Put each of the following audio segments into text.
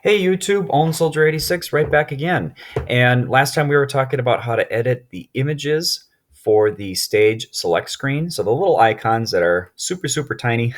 Hey YouTube, Own Soldier 86 right back again. And last time we were talking about how to edit the images for the stage select screen. So the little icons that are super tiny,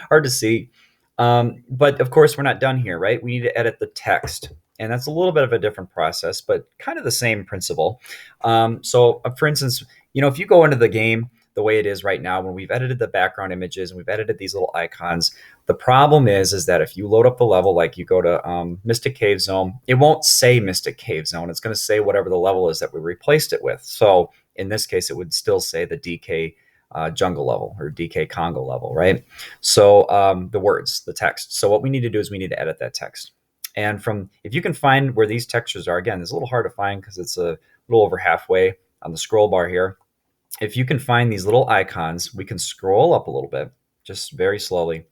hard to see. But of course, we're not done here, right? We need to edit the text. And that's a little bit of a different process, but kind of the same principle. For instance, if you go into the game the way it is right now, when we've edited the background images and we've edited these little icons, the problem is that if you load up the level, like you go to Mystic Cave Zone, it won't say Mystic Cave Zone. It's going to say whatever the level is that we replaced it with. So in this case, it would still say the DK jungle level or DK Congo level, right? So the words, the text. So what we need to do is we need to edit that text. And if you can find where these textures are, again, it's a little hard to find because it's a little over halfway on the scroll bar here. If you can find these little icons, we can scroll up a little bit, just very slowly.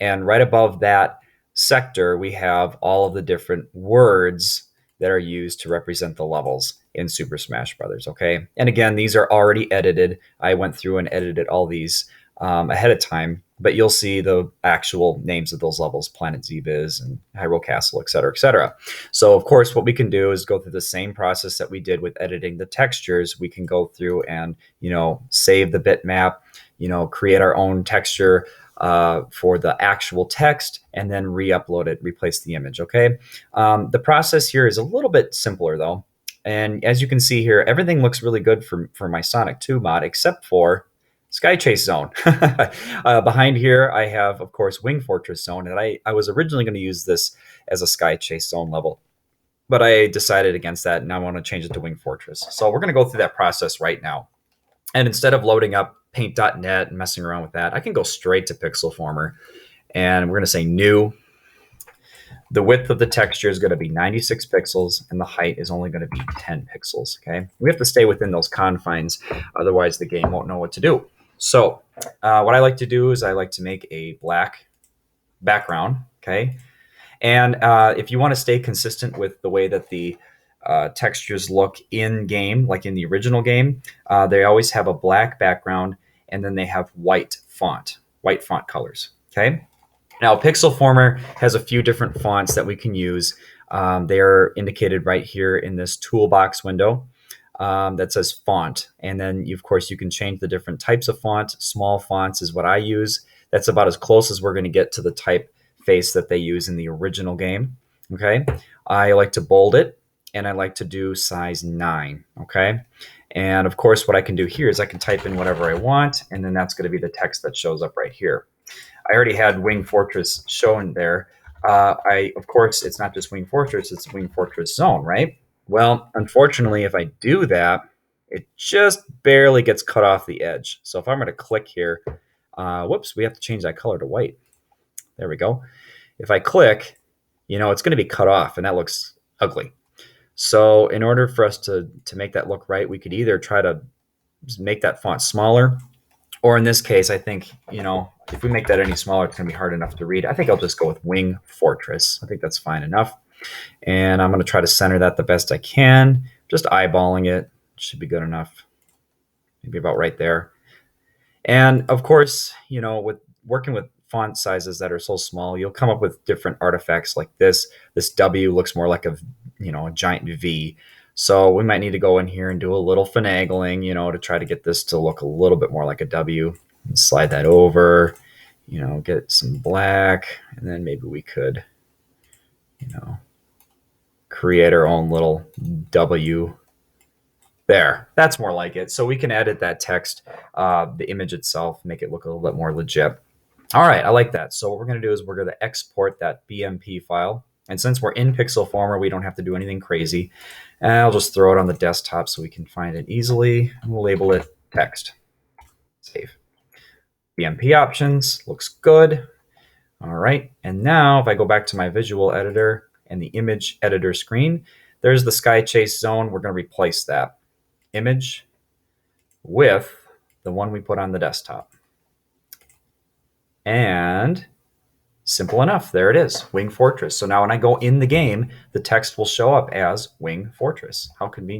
And right above that sector, we have all of the different words that are used to represent the levels in Super Smash Brothers. Okay. And again, these are already edited. I went through and edited all these ahead of time, but you'll see the actual names of those levels: Planet Zbiz and Hyrule Castle, et cetera, et cetera. So of course, what we can do is go through the same process that we did with editing the textures. We can go through and, save the bitmap, create our own texture for the actual text, and then re-upload it, replace the image. Okay. The process here is a little bit simpler though. And as you can see here, everything looks really good for my Sonic 2 mod, except for Sky Chase Zone. Behind here, I have, of course, Wing Fortress Zone, and I was originally going to use this as a Sky Chase Zone level, but I decided against that, and I want to change it to Wing Fortress. So we're going to go through that process right now. And instead of loading up paint.net and messing around with that, I can go straight to Pixel Former, and we're going to say new. The width of the texture is going to be 96 pixels, and the height is only going to be 10 pixels. Okay, we have to stay within those confines, otherwise the game won't know what to do. So what I like to do is I like to make a black background. Okay, and if you want to stay consistent with the way that the textures look in game, like in the original game, they always have a black background, and then they have white font colors. Okay. Now, Pixel Former has a few different fonts that we can use. They are indicated right here in this toolbox window that says font. And then, of course, you can change the different types of font. Small fonts is what I use. That's about as close as we're going to get to the typeface that they use in the original game. Okay. I like to bold it, and I like to do size 9. Okay. And of course, what I can do here is I can type in whatever I want, and then that's going to be the text that shows up right here. I already had Wing Fortress shown there. Of course, it's not just Wing Fortress, it's Wing Fortress Zone, right? Well, unfortunately, if I do that, it just barely gets cut off the edge. So if I'm going to click here, whoops, we have to change that color to white. There we go. If I click, it's going to be cut off, and that looks ugly. So in order for us to make that look right, we could either try to make that font smaller, or in this case, I think, if we make that any smaller, it's going to be hard enough to read. I think I'll just go with Wing Fortress. I think that's fine enough. And I'm going to try to center that the best I can. Just eyeballing it should be good enough. Maybe about right there. And of course, with working with font sizes that are so small, you'll come up with different artifacts like this. This W looks more like a giant V. So we might need to go in here and do a little finagling, to try to get this to look a little bit more like a W. And slide that over, get some black, and then maybe we could, create our own little W. There, that's more like it. So we can edit that text, the image itself, make it look a little bit more legit. All right, I like that. So what we're going to do is we're going to export that BMP file. And since we're in Pixel Former, we don't have to do anything crazy. And I'll just throw it on the desktop so we can find it easily. And we'll label it text. Save. BMP options, looks good. All right, and now if I go back to my visual editor and the image editor screen, there's the Sky Chase Zone. We're going to replace that image with the one we put on the desktop. And simple enough, there it is, Wing Fortress. So now when I go in the game, the text will show up as Wing Fortress. How convenient.